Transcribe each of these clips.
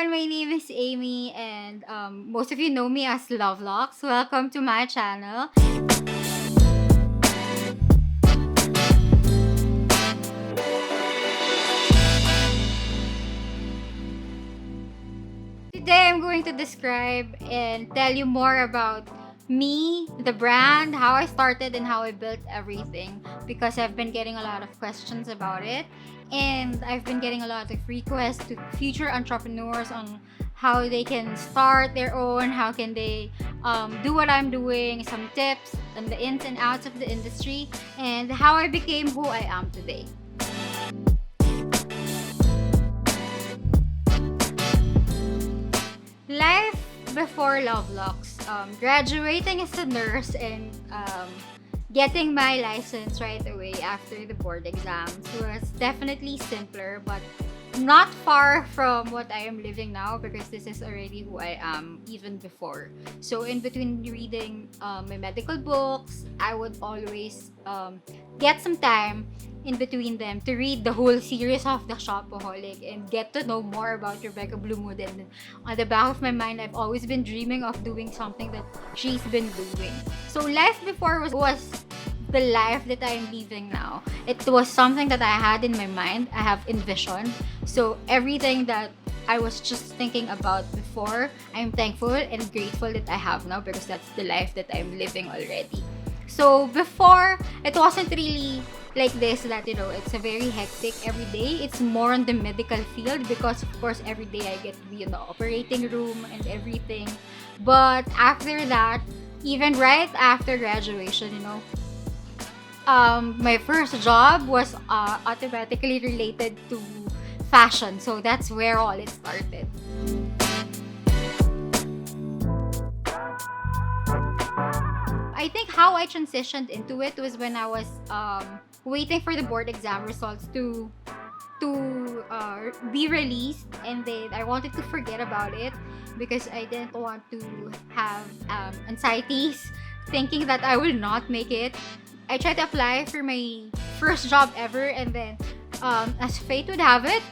everyone, my name is Aimee, and most of you know me as LoveLuxe. Welcome to my channel. Today I'm going to describe and tell you more about me, the brand, how I started, and how I built everything, because I've been getting a lot of questions about it, and I've been getting a lot of requests to future entrepreneurs on how they can start their own, how can they do what I'm doing, some tips on the ins and outs of the industry, and how I became who I am today. Life before LoveLuxe, graduating as a nurse and getting my license right away after the board exams was definitely simpler, but not far from what I am living now, because this is already who I am even before. So in between reading my medical books, I would always get some time in between them to read the whole series of The Shopaholic and get to know more about Rebecca Bloomwood. And on the back of my mind, I've always been dreaming of doing something that she's been doing. So life before was the life that I'm living now. It was something that I had in my mind, I have envisioned. So everything that I was just thinking about before, I'm thankful and grateful that I have now, because that's the life that I'm living already. So before, it wasn't really like this, that it's a very hectic every day. It's more on the medical field, because of course every day I get to be in the operating room and everything. But after that, even right after graduation, my first job was automatically related to fashion. So that's where all it started. I think how I transitioned into it was when I was waiting for the board exam results to be released, and then I wanted to forget about it because I didn't want to have anxieties thinking that I will not make it. I tried to apply for my first job ever, and then as fate would have it,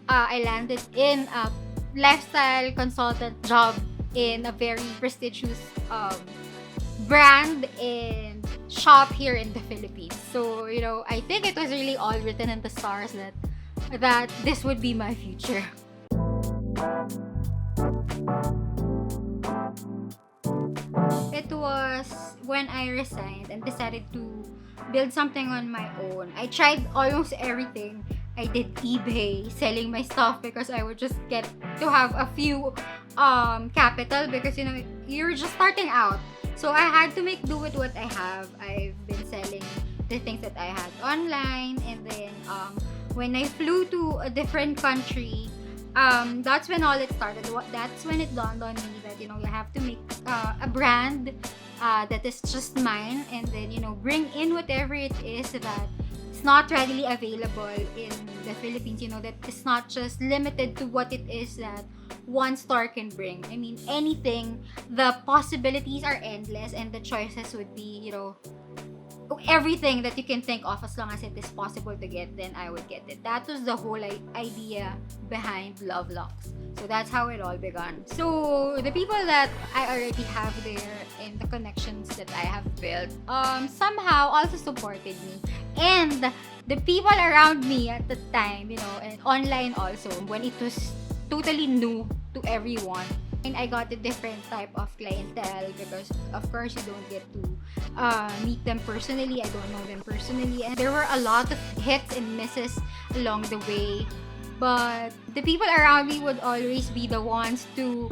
I landed in a lifestyle consultant job in a very prestigious brand and shop here in the Philippines. So, I think it was really all written in the stars that this would be my future. It was when I resigned and decided to build something on my own. I tried almost everything. I did eBay, selling my stuff, because I would just get to have a few capital, because you're just starting out. So I had to make do with what I have. I've been selling the things that I had online, and then when I flew to a different country, that's when all it started. That's when it dawned on me that you have to make a brand that is just mine, and then bring in whatever it is that it's not readily available in the Philippines. That it's not just limited to what it is that one store can bring. I mean, anything. The possibilities are endless, and the choices would be everything that you can think of. As long as it is possible to get, then I would get it. That was the whole idea behind LoveLuxe. So that's how it all began. So the people that I already have there and the connections that I have built somehow also supported me, and the people around me at the time, and online also, when it was totally new to everyone. And I got a different type of clientele, because of course you don't get to meet them personally. I don't know them personally, and there were a lot of hits and misses along the way, but the people around me would always be the ones to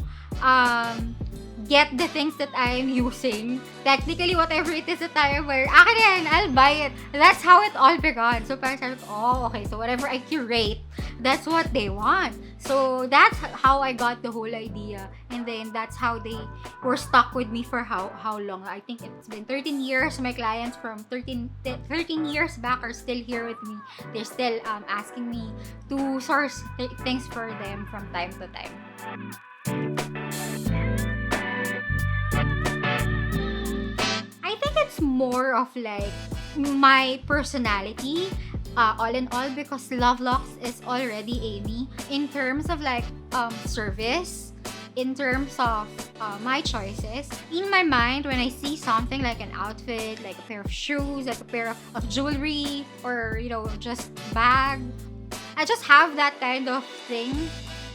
get the things that I am using. Technically, whatever it is that I am wearing, akin yan, I'll buy it. That's how it all began. So parang sabi ko, okay, so whatever I curate, that's what they want. So that's how I got the whole idea, and then that's how they were stuck with me for how long. I think it's been 13 years. My clients from 13 years back are still here with me. They're still asking me to source things for them from time to time. I think it's more of like my personality. all in all, because LoveLuxe is already Aimee in terms of like service, in terms of my choices. In my mind, when I see something like an outfit, like a pair of shoes, like a pair of jewelry, or just bag, I just have that kind of thing.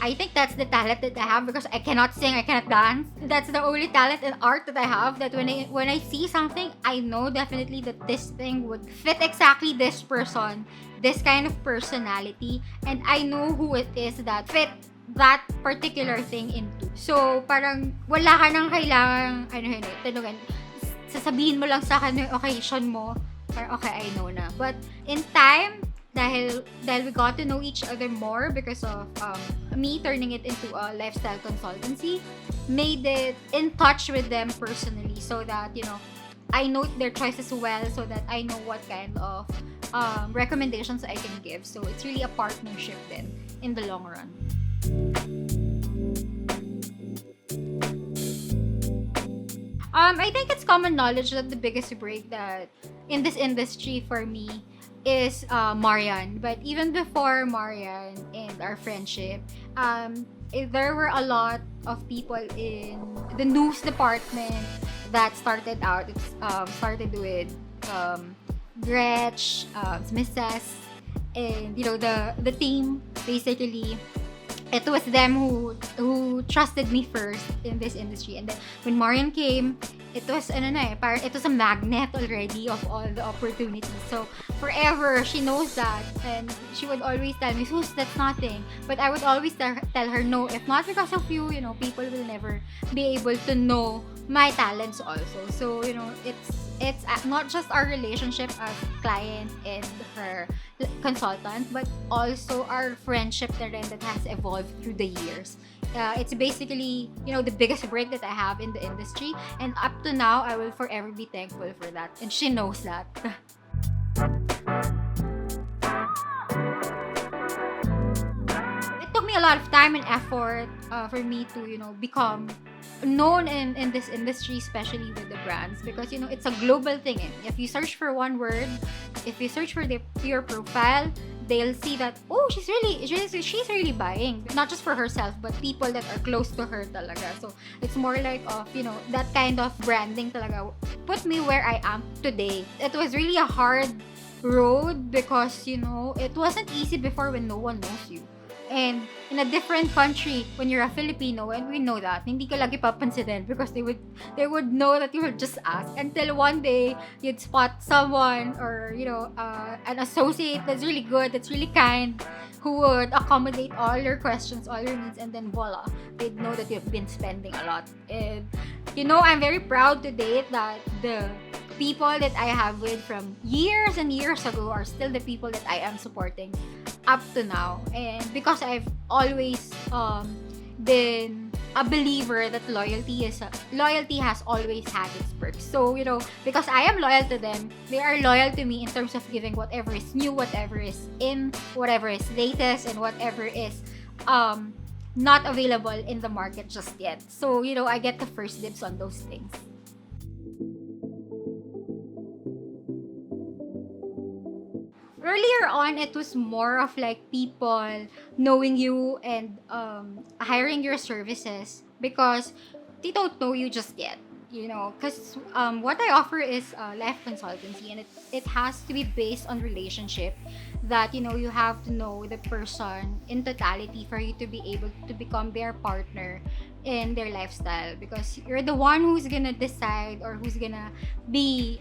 I think that's the talent that I have, because I cannot sing, I cannot dance. That's the only talent and art that I have, that when I see something, I know definitely that this thing would fit exactly this person, this kind of personality, and I know who it is that fit that particular thing into. So, parang wala ka nang kailangang, tanungan. Sasabihin mo lang sa akin yung occasion mo, or okay, I know na. But in time, dahil we got to know each other more because of me turning it into a lifestyle consultancy, made it in touch with them personally, so that I note their choices well, so that I know what kind of recommendations I can give. So it's really a partnership then in the long run. I think it's common knowledge that the biggest break that in this industry for me is Marian. But even before Marian and our friendship, there were a lot of people in the news department that started out. It started with Gretch, Mrs. And the team basically. It was them who trusted me first in this industry. And then when Marian came, it was it was a magnet already of all the opportunities. So forever she knows that, and she would always tell me, "Sus, that's nothing." But I would always tell her, "No, if not because of you, people will never be able to know my talents also." So it's not just our relationship as client and her consultant, but also our friendship that has evolved through the years. It's basically the biggest break that I have in the industry, and up to now I will forever be thankful for that, and she knows that. It took me a lot of time and effort for me to become known in this industry, especially with the brands, because it's a global thing. If you search for one word, if you search for your profile, they'll see that, oh, she's really buying, not just for herself, but people that are close to her talaga. So it's more like of that kind of branding talaga put me where I am today. It was really a hard road, because it wasn't easy before when no one knows you. And in a different country, when you're a Filipino, and we know that, hindi ka lagi papansinin, because they would know that you would just ask, until one day you'd spot someone, or an associate that's really good, that's really kind, who would accommodate all your questions, all your needs, and then voila, they'd know that you've been spending a lot. And I'm very proud to date that the people that I have with from years and years ago are still the people that I am supporting up to now. And because I've always been a believer that loyalty has always had its perks. So because I am loyal to them, they are loyal to me in terms of giving whatever is new, whatever is in, whatever is latest, and whatever is not available in the market just yet. So I get the first dibs on those things. Earlier on, it was more of like people knowing you and hiring your services, because they don't know you just yet. Because what I offer is life consultancy, and it has to be based on relationship, that you have to know the person in totality for you to be able to become their partner in their lifestyle, because you're the one who's gonna decide, or who's gonna be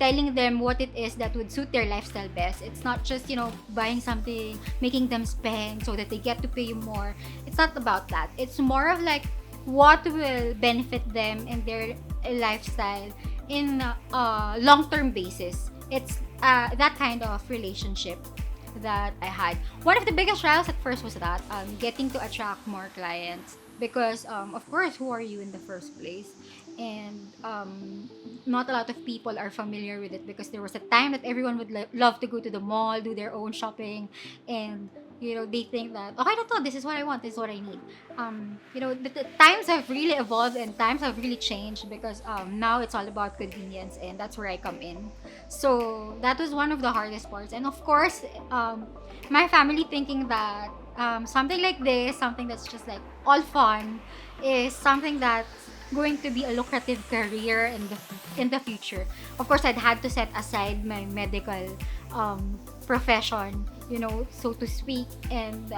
telling them what it is that would suit their lifestyle best. It's not just buying something, making them spend so that they get to pay you more. It's not about that. It's more of like what will benefit them in their lifestyle in a long-term basis. It's that kind of relationship that I had. One of the biggest trials at first was that getting to attract more clients, because of course, who are you in the first place? And not a lot of people are familiar with it, because there was a time that everyone would love to go to the mall, do their own shopping, and They think that, okay, no, this is what I want, this is what I need. The times have really evolved and times have really changed, because now it's all about convenience, and that's where I come in. So that was one of the hardest parts. And of course, my family thinking that something like this, something that's just like all fun, is something that's going to be a lucrative career in the future. Of course, I'd had to set aside my medical profession, so to speak, and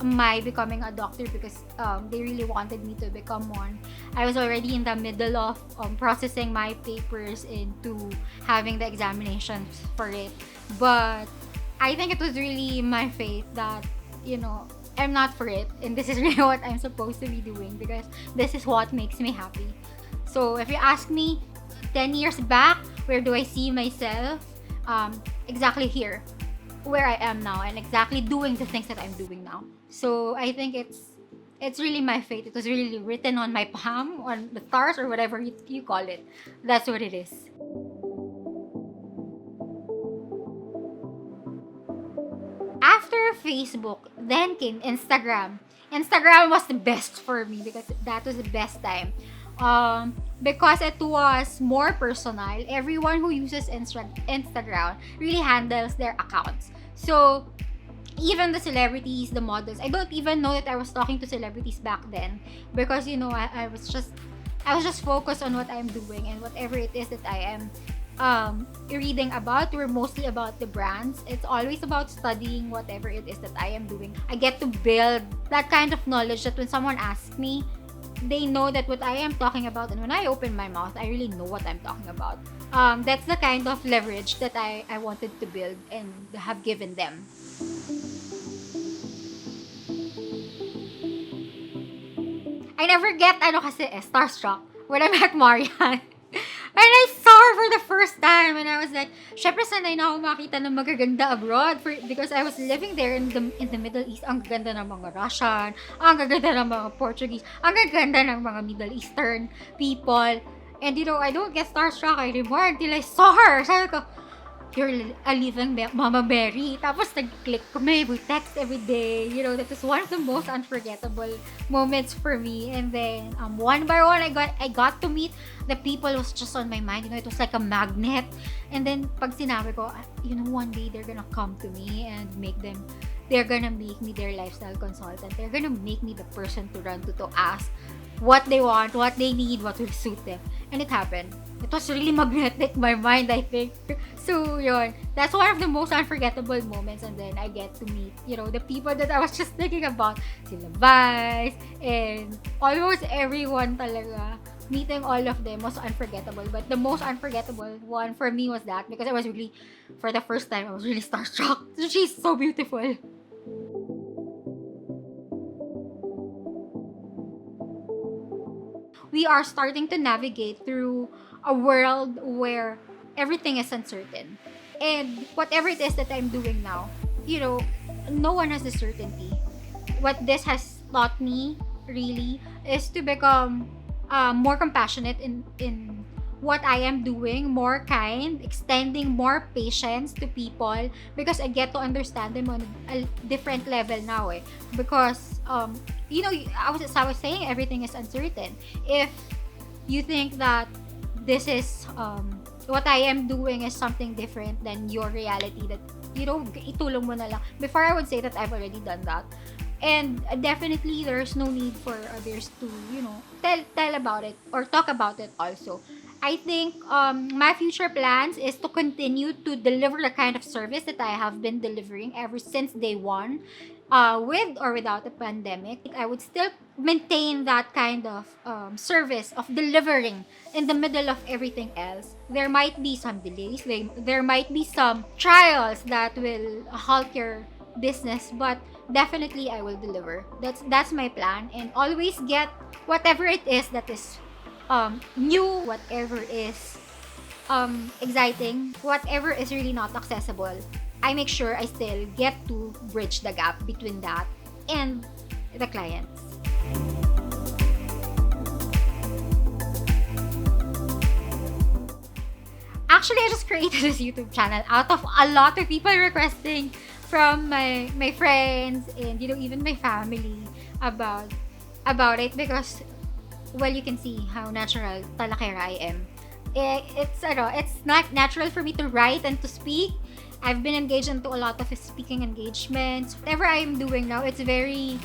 my becoming a doctor, because they really wanted me to become one. I was already in the middle of processing my papers into having the examinations for it. But I think it was really my fate that, I'm not for it, and this is really what I'm supposed to be doing, because this is what makes me happy. So if you ask me 10 years back, where do I see myself? Exactly here, where I am now, and exactly doing the things that I'm doing now. So I think it's really my fate. It was really written on my palm, on the stars, or whatever you call it. That's what it is. After Facebook, then came Instagram. Instagram was the best for me, because that was the best time. Because it was more personal. Everyone who uses Instagram really handles their accounts. So even the celebrities, the models, I don't even know that I was talking to celebrities back then, because I was just focused on what I'm doing, and whatever it is that I am reading about, were mostly about the brands. It's always about studying whatever it is that I am doing. I get to build that kind of knowledge that when someone asks me, they know that what I am talking about, and when I open my mouth, I really know what I'm talking about. That's the kind of leverage that I wanted to build and have given them. I never get starstruck when I met Marian. And I saw her for the first time, and I was like, syempre sanay na ako makita ng magaganda abroad, because I was living there in the Middle East. Ang ganda ng mga Russian, ang ganda ng mga Portuguese, ang ganda ng mga Middle Eastern people. And I don't get starstruck anymore until I saw her. Sabi ko, you're a living Mama Mary. Tapos nag-click kami, we text every day. That was one of the most unforgettable moments for me. And then one by one, I got to meet the people who was just on my mind. It was like a magnet. And then pag sinabi ko, one day they're gonna come to me and they're gonna make me their lifestyle consultant. They're gonna make me the person to run to ask what they want, what they need, what will suit them. And it happened. It was really magnetic my mind, I think. So, yun. That's one of the most unforgettable moments. And then I get to meet, the people that I was just thinking about. Sila Vice, and almost everyone talaga. Meeting all of them was unforgettable. But the most unforgettable one for me was that, because I was really, for the first time, I was really starstruck. She's so beautiful. We are starting to navigate through a world where everything is uncertain. And whatever it is that I'm doing now, no one has the certainty. What this has taught me, really, is to become more compassionate in what I am doing, more kind, extending more patience to people, because I get to understand them on a different level now. Because I was saying, everything is uncertain. If you think that this is what I am doing is something different than your reality, that itulong mo na lang. Before, I would say that I've already done that. And definitely there's no need for others to tell about it or talk about it also. I think my future plans is to continue to deliver the kind of service that I have been delivering ever since day one, with or without the pandemic. I would still maintain that kind of service of delivering in the middle of everything else. There might be some delays, there might be some trials that will halt your business, but definitely I will deliver. That's my plan, and always get whatever it is that is new, whatever is exciting, whatever is really not accessible. I make sure I still get to bridge the gap between that and the clients. Actually, I just created this YouTube channel out of a lot of people requesting from my friends and even my family about it because well, you can see how natural talakera I am. It's not natural for me to write and to speak. I've been engaged into a lot of speaking engagements. Whatever I'm doing now, it's very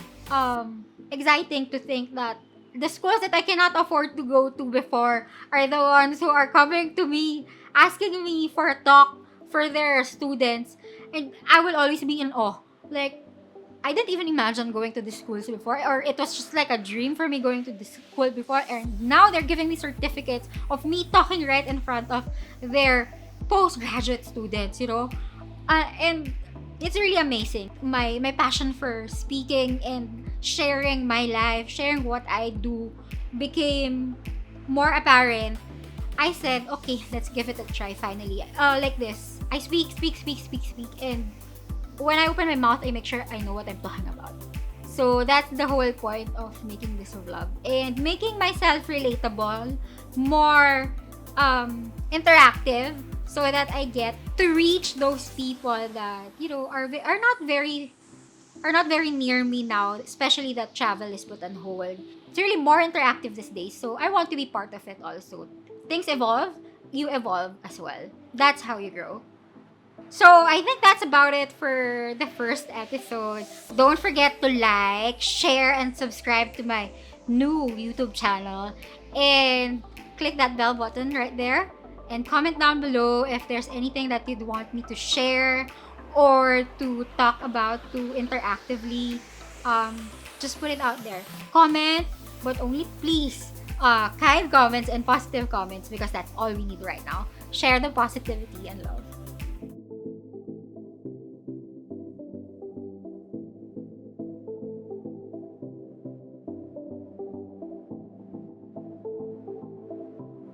exciting to think that the schools that I cannot afford to go to before are the ones who are coming to me, asking me for a talk for their students, and I will always be in awe. Like, I didn't even imagine going to these schools before, or it was just like a dream for me going to this school before, and now they're giving me certificates of me talking right in front of their postgraduate students, and it's really amazing. My passion for speaking and sharing my life, sharing what I do became more apparent. I said, okay, let's give it a try finally. Like this. I speak, and when I open my mouth, I make sure I know what I'm talking about. So that's the whole point of making this vlog. And making myself relatable, more interactive, so that I get to reach those people that, are not very near me now, especially that travel is put on hold. It's really more interactive these days, so I want to be part of it also. Things evolve, you evolve as well. That's how you grow. So, I think that's about it for the first episode. Don't forget to like, share, and subscribe to my new YouTube channel. And click that bell button right there. And comment down below if there's anything that you'd want me to share or to talk about, to interactively. Just put it out there. Comment, but only please kind comments and positive comments because that's all we need right now. Share the positivity and love.